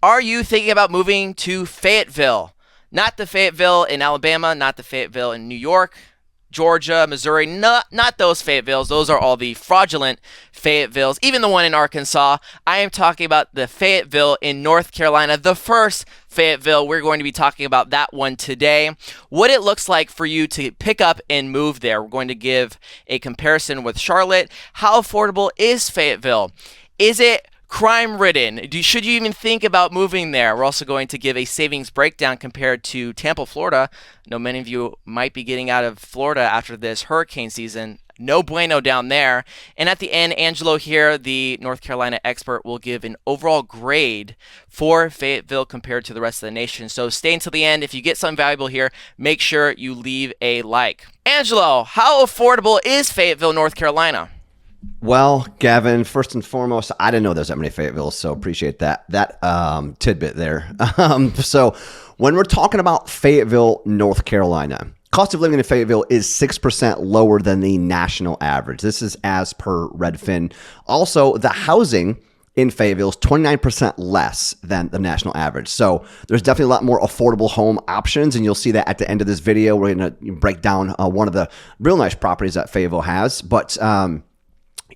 Are you thinking about moving to Fayetteville? Not the Fayetteville in Alabama, not the Fayetteville in New York, Georgia, Missouri, not those Fayettevilles. Those are all the fraudulent Fayettevilles, even the one in Arkansas. I am talking about the Fayetteville in North Carolina, the first Fayetteville. We're going to be talking about that one today. What it looks like for you to pick up and move there. We're going to give a comparison with Charlotte. How affordable is Fayetteville? Is it crime-ridden? Should you even think about moving there? We're also going to give a savings breakdown compared to Tampa, Florida. I know many of you might be getting out of Florida after this hurricane season. No bueno down there. And at the end, Angelo here, the North Carolina expert, will give an overall grade for Fayetteville compared to the rest of the nation. So stay until the end. If you get something valuable here, make sure you leave a like. Angelo, how affordable is Fayetteville, North Carolina? Well, Gavin, first and foremost, I didn't know there's that many Fayettevilles, so appreciate that tidbit there. So when we're talking about Fayetteville, North Carolina, cost of living in Fayetteville is 6% lower than the national average. This is as per Redfin. Also, the housing in Fayetteville is 29% less than the national average. So there's definitely a lot more affordable home options, and you'll see that at the end of this video. We're going to break down one of the real nice properties that Fayetteville has, but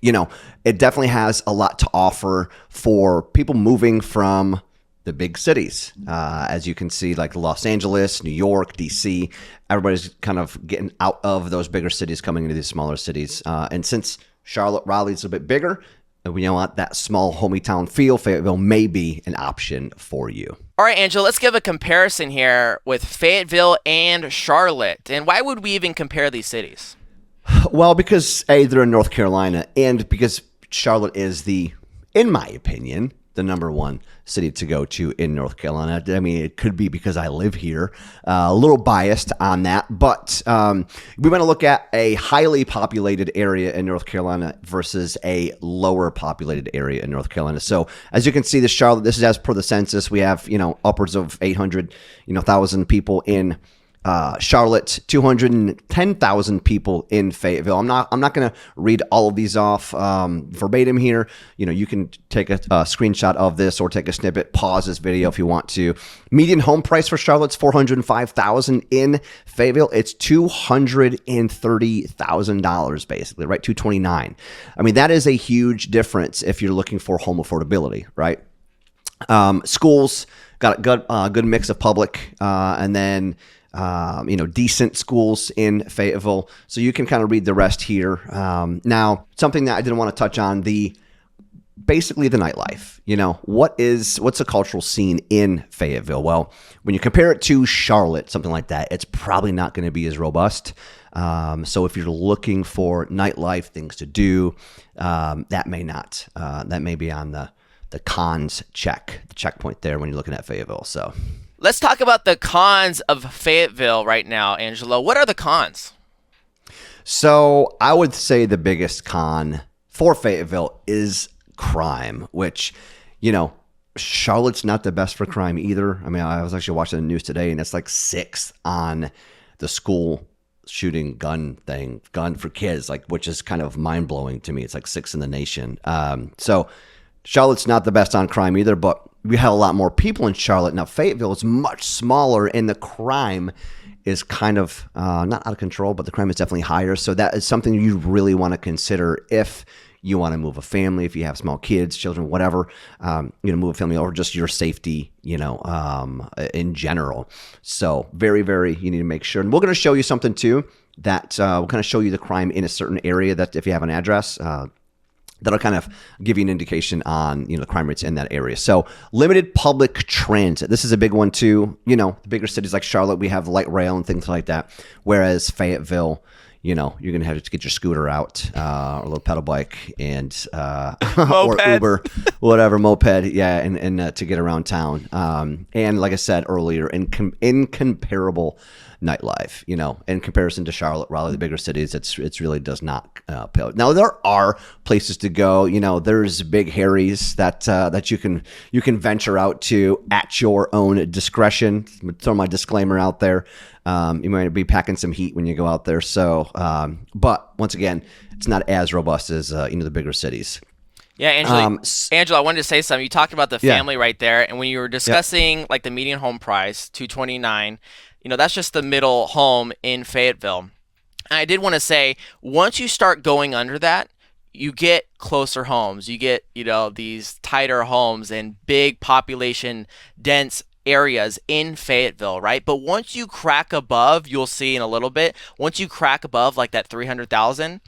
it definitely has a lot to offer for people moving from the big cities. As you can see, like Los Angeles, New York, DC, everybody's kind of getting out of those bigger cities, coming into these smaller cities. And since Charlotte, Raleigh's a bit bigger, and we want that small homey town feel, Fayetteville may be an option for you. All right, Angelo, let's give a comparison here with Fayetteville and Charlotte. And why would we even compare these cities? Well, because A, they're in North Carolina, and because Charlotte is in my opinion, the number one city to go to in North Carolina. I mean, it could be because I live here. A little biased on that, but we want to look at a highly populated area in North Carolina versus a lower populated area in North Carolina. So as you can see, this is as per the census. We have, upwards of 800,000 people in Charlotte, 210,000 people in Fayetteville. I'm not going to read all of these off verbatim here. You can take a screenshot of this or take a snippet, pause this video if you want to. Median home price for Charlotte's $405,000. In Fayetteville, it's $230,000 basically, right? $229,000. I mean, that is a huge difference if you're looking for home affordability, right? Schools got a good mix of public, and then decent schools in Fayetteville. So you can kind of read the rest here. Now, something that I didn't want to touch on, basically the nightlife. What's the cultural scene in Fayetteville? Well, when you compare it to Charlotte, something like that, it's probably not going to be as robust. So if you're looking for nightlife, things to do, that may be on the cons checkpoint there when you're looking at Fayetteville. So let's talk about the cons of Fayetteville right now, Angelo. What are the cons? So I would say the biggest con for Fayetteville is crime, which, Charlotte's not the best for crime either. I mean, I was actually watching the news today, and it's like 6th on the school shooting gun for kids, which is kind of mind blowing to me. It's like 6th in the nation. So Charlotte's not the best on crime either, but we have a lot more people in Charlotte. Now, Fayetteville is much smaller, and the crime is kind of not out of control, but the crime is definitely higher. So that is something you really want to consider if you want to move a family, if you have small kids, children, whatever, move a family, or just your safety, in general. So very, very, you need to make sure. And we're going to show you something too that will kind of show you the crime in a certain area, that if you have an address, that'll kind of give you an indication on, the crime rates in that area. So limited public transit. This is a big one too. The bigger cities like Charlotte, we have light rail and things like that. Whereas Fayetteville, you're going to have to get your scooter out, or a little pedal bike, and or Uber, whatever, moped, yeah, and to get around town. And like I said earlier, incomparable nightlife, in comparison to Charlotte, Raleigh, the bigger cities, it's really does not pale. Now there are places to go, there's Big Harry's that you can venture out to at your own discretion. Throw my disclaimer out there. You might be packing some heat when you go out there. So, but once again, it's not as robust as the bigger cities. Yeah, Angela, I wanted to say something. You talked about the Yeah. family right there, and when you were discussing like the median home price, 229, that's just the middle home in Fayetteville. And I did want to say, once you start going under that, you get closer homes. You get, these tighter homes and big population dense areas in Fayetteville, right? But once you crack above, you'll see in a little bit, once you crack above like that 300,000,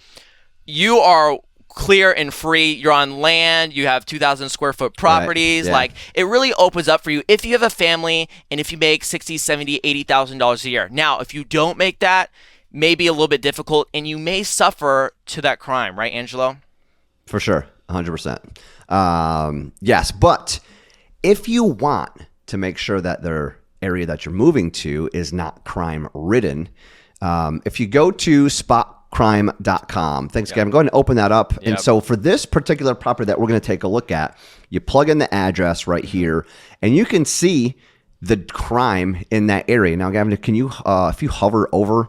you are clear and free. You're on land. You have 2,000 square foot properties. Right. Yeah. Like, it really opens up for you if you have a family and if you make $60, $70, $80,000 a year. Now, if you don't make that, maybe a little bit difficult, and you may suffer to that crime, right, Angelo? For sure, 100%. Yes, but if you want to make sure that their area that you're moving to is not crime-ridden, if you go to spotcrime.com, thanks, Gavin, go ahead and open that up. Yep. And so for this particular property that we're going to take a look at, you plug in the address right here, and you can see the crime in that area. Now, Gavin, can you, if you hover over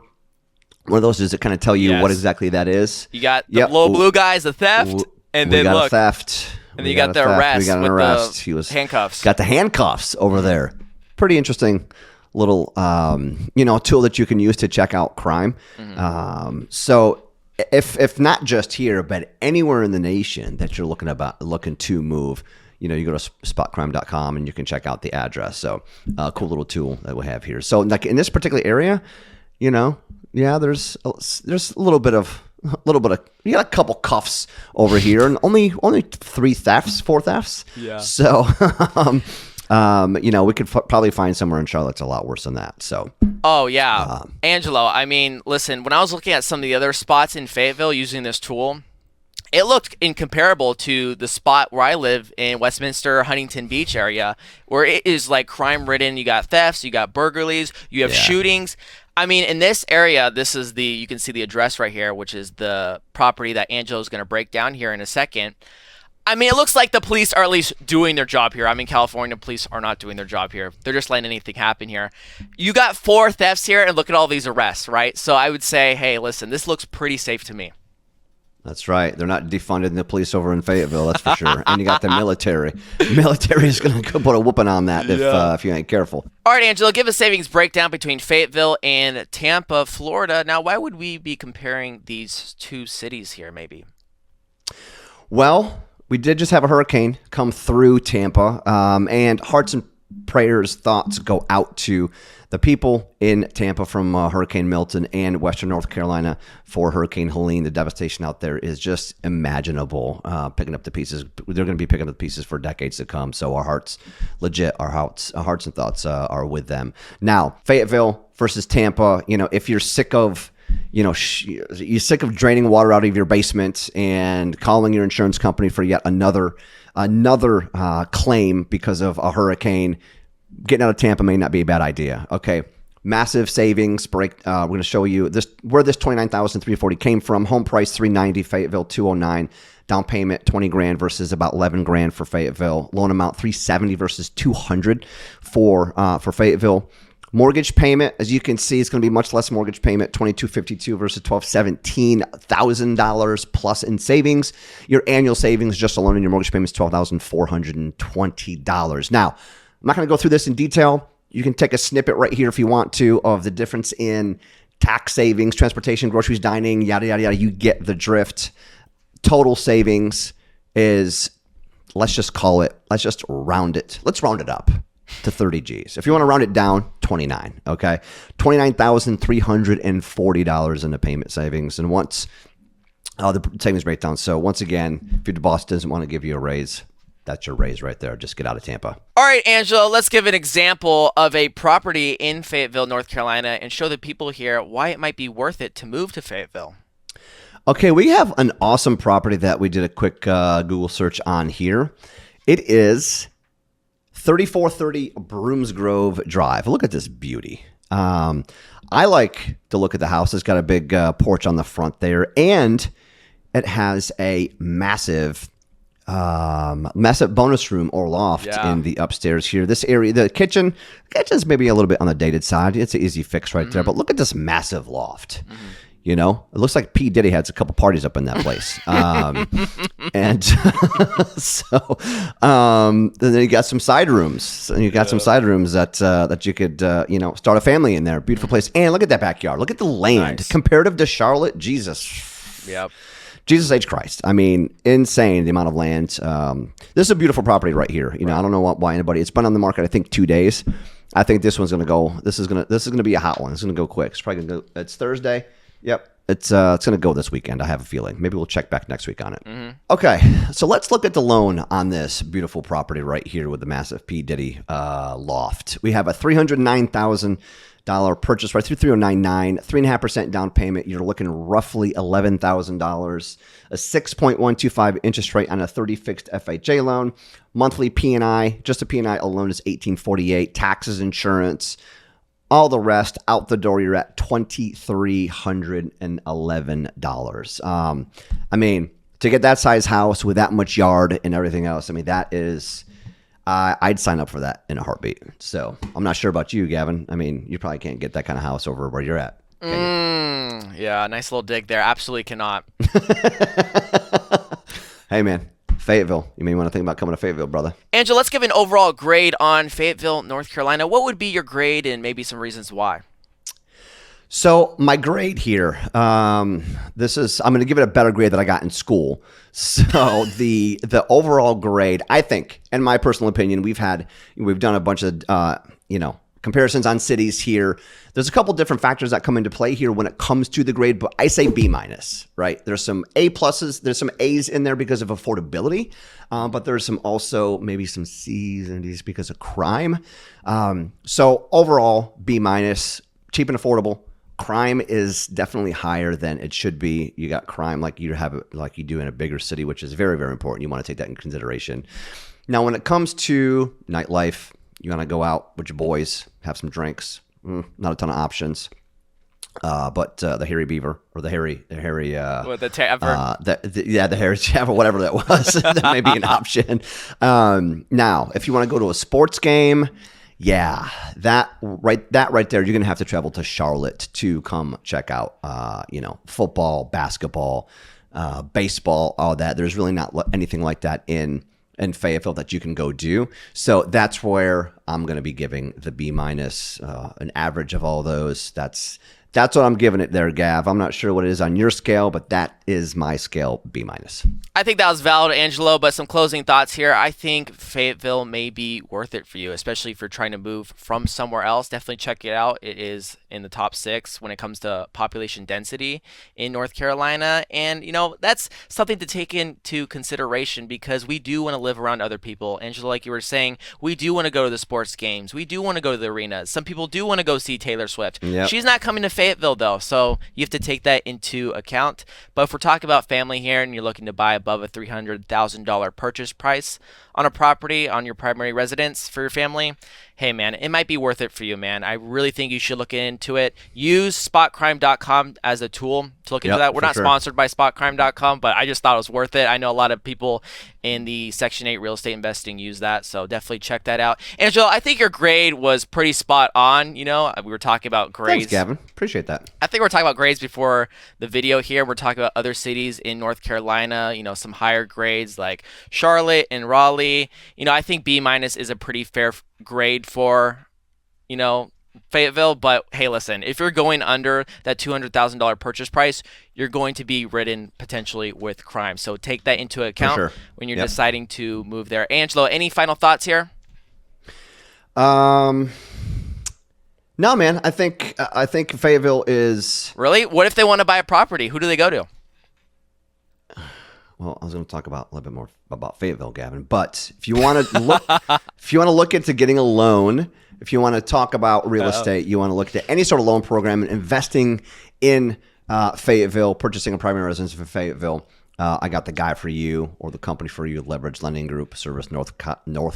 one of those, does it kind of tell you what exactly that is? You got the little blue guys, the theft, and then got look, a theft. and then you got the arrest. We got an with arrest. The He was handcuffs. Got the handcuffs over there. Pretty interesting little, tool that you can use to check out crime. Mm-hmm. So if not just here, but anywhere in the nation that you're looking to move, you go to spotcrime.com and you can check out the address. So cool little tool that we have here. So like in this particular area, there's a little bit of you got a couple cuffs over here, and only 4 thefts. Yeah. So, we could probably find somewhere in Charlotte that's a lot worse than that. So. Oh yeah, Angelo. I mean, listen. When I was looking at some of the other spots in Fayetteville using this tool, it looked incomparable to the spot where I live in Westminster, Huntington Beach area, where it is like crime-ridden. You got thefts, you got burglaries, you have shootings. I mean, in this area, you can see the address right here, which is the property that Angelo is going to break down here in a second. I mean, it looks like the police are at least doing their job here. I mean, California police are not doing their job here. They're just letting anything happen here. You got 4 thefts here, and look at all these arrests, right? So I would say, hey, listen, this looks pretty safe to me. That's right. They're not defunding the police over in Fayetteville, that's for sure. And you got the military. Military is going to put a whooping on that if you ain't careful. All right, Angelo, give a savings breakdown between Fayetteville and Tampa, Florida. Now, why would we be comparing these two cities here, maybe? Well, we did just have a hurricane come through Tampa, and hearts and prayers, thoughts go out to the people in Tampa from Hurricane Milton and Western North Carolina for Hurricane Helene. The devastation out there is just imaginable. Picking up the pieces, they're going to be picking up the pieces for decades to come. So our hearts and thoughts are with them. Now, Fayetteville versus Tampa. If you're sick of you're sick of draining water out of your basement and calling your insurance company for yet another claim because of a hurricane, getting out of Tampa may not be a bad idea. Okay, massive savings break. We're going to show you where this $29,340 came from. Home price $390, Fayetteville $209. Down payment $20,000 versus about $11,000 for Fayetteville. Loan amount $370 versus $200 for Fayetteville. Mortgage payment, as you can see, it's going to be much less mortgage payment, $2,252 versus $1,217, $1,000 plus in savings. Your annual savings just alone in your mortgage payment is $12,420. Now, I'm not going to go through this in detail. You can take a snippet right here if you want to of the difference in tax savings, transportation, groceries, dining, yada, yada, yada. You get the drift. Total savings is, let's just round it. Let's round it up to 30 G's. If you want to round it down, 29, okay? $29,340 in the payment savings. And once the savings breakdown. So once again, if your boss doesn't want to give you a raise, that's your raise right there. Just get out of Tampa. All right, Angelo, let's give an example of a property in Fayetteville, North Carolina, and show the people here why it might be worth it to move to Fayetteville. Okay, we have an awesome property that we did a quick Google search on here. It is 3430 Broomsgrove Drive. Look at this beauty. I like to look at the house. It's got a big porch on the front there, and it has a massive bonus room or loft in the upstairs here. This area, the kitchen's maybe a little bit on the dated side. It's an easy fix right there, but look at this massive loft. You know, it looks like P. Diddy had a couple parties up in that place. And then you got some side rooms. And you got some side rooms that you could, start a family in there. Beautiful place. And look at that backyard. Look at the land. Nice. Comparative to Charlotte, Jesus. Yep. Jesus H. Christ. I mean, insane the amount of land. This is a beautiful property right here. You know, I don't know why anybody. It's been on the market, I think, 2 days. I think this one's gonna go. This is gonna be a hot one. It's gonna go quick. It's probably gonna go. It's Thursday. Yep. It's gonna go this weekend. I have a feeling. Maybe we'll check back next week on it. Mm-hmm. Okay, so let's look at the loan on this beautiful property right here with the massive P. Diddy loft. We have a $309,000 purchase price, 3,099, 3.5% down payment. You're looking roughly $11,000. A 6.125 interest rate on a 30 fixed FHA loan. Monthly P&I, just a P&I alone is $1,848. Taxes, insurance. All the rest out the door, you're at $2,311. I mean, to get that size house with that much yard and everything else, I mean, that is, I'd sign up for that in a heartbeat. So I'm not sure about you, Gavin. I mean, you probably can't get that kind of house over where you're at. Yeah, nice little dig there. Absolutely cannot. Hey, man. Fayetteville. You may want to think about coming to Fayetteville, brother. Angela, let's give an overall grade on Fayetteville, North Carolina. What would be your grade and maybe some reasons why? So my grade here, I'm going to give it a better grade than I got in school. So the overall grade, I think, in my personal opinion, we've done a bunch of, comparisons on cities here. There's a couple different factors that come into play here when it comes to the grade, but I say B minus, right? There's some A pluses, there's some A's in there because of affordability, but there's some also maybe some C's and D's because of crime. So overall, B minus, cheap and affordable. Crime is definitely higher than it should be. You got crime like you do in a bigger city, which is very, very important. You want to take that in consideration. Now, when it comes to nightlife, you want to go out with your boys, have some drinks. Not a ton of options. But the Hairy Beaver or the Hairy the Tavern. The Hairy Tavern, whatever that was, that may be an option. Now, if you want to go to a sports game, yeah, that right there, you're gonna have to travel to Charlotte to come check out, football, basketball, baseball, all that. There's really not anything like that in Fayetteville that you can go do. So that's where I'm going to be giving the B minus, an average of all those. That's what I'm giving it there, Gav. I'm not sure what it is on your scale, but that is my scale, B minus. I think that was valid, Angelo, but some closing thoughts here. I think Fayetteville may be worth it for you, especially if you're trying to move from somewhere else. Definitely check it out. It is in the top 6 when it comes to population density in North Carolina. And, that's something to take into consideration because we do want to live around other people. Angelo, like you were saying, we do want to go to the sports games. We do want to go to the arenas. Some people do want to go see Taylor Swift. Yep. She's not coming to Fayetteville, though, so you have to take that into account. But if we're talking about family here and you're looking to buy above a $300,000 purchase price on a property on your primary residence for your family, hey, man, it might be worth it for you, man. I really think you should look into it. Use spotcrime.com as a tool to look into that. We're not sponsored by spotcrime.com, but I just thought it was worth it. I know a lot of people in the Section 8 real estate investing use that, so definitely check that out. Angelo, I think your grade was pretty spot on. We were talking about grades. Thanks, Gavin. Appreciate that. I think we're talking about grades before the video here. We're talking about other cities in North Carolina, some higher grades like Charlotte and Raleigh. I think B minus is a pretty fair grade for, Fayetteville. But hey, listen, if you're going under that $200,000 purchase price, you're going to be ridden potentially with crime. So take that into account when you're deciding to move there. Angelo, any final thoughts here? No, man. I think Fayetteville is really. What if they want to buy a property? Who do they go to? Well, I was going to talk about a little bit more about Fayetteville, Gavin. But if you want to look into getting a loan, if you want to talk about real estate, you want to look at any sort of loan program and investing in Fayetteville, purchasing a primary residence for Fayetteville, I got the guy for you or the company for you, Leverage Lending Group, service North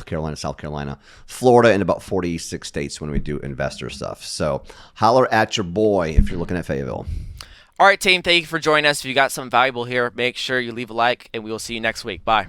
Carolina, South Carolina, Florida, and about 46 states when we do investor stuff. So holler at your boy if you're looking at Fayetteville. All right, team, thank you for joining us. If you got something valuable here, make sure you leave a like, and we will see you next week. Bye.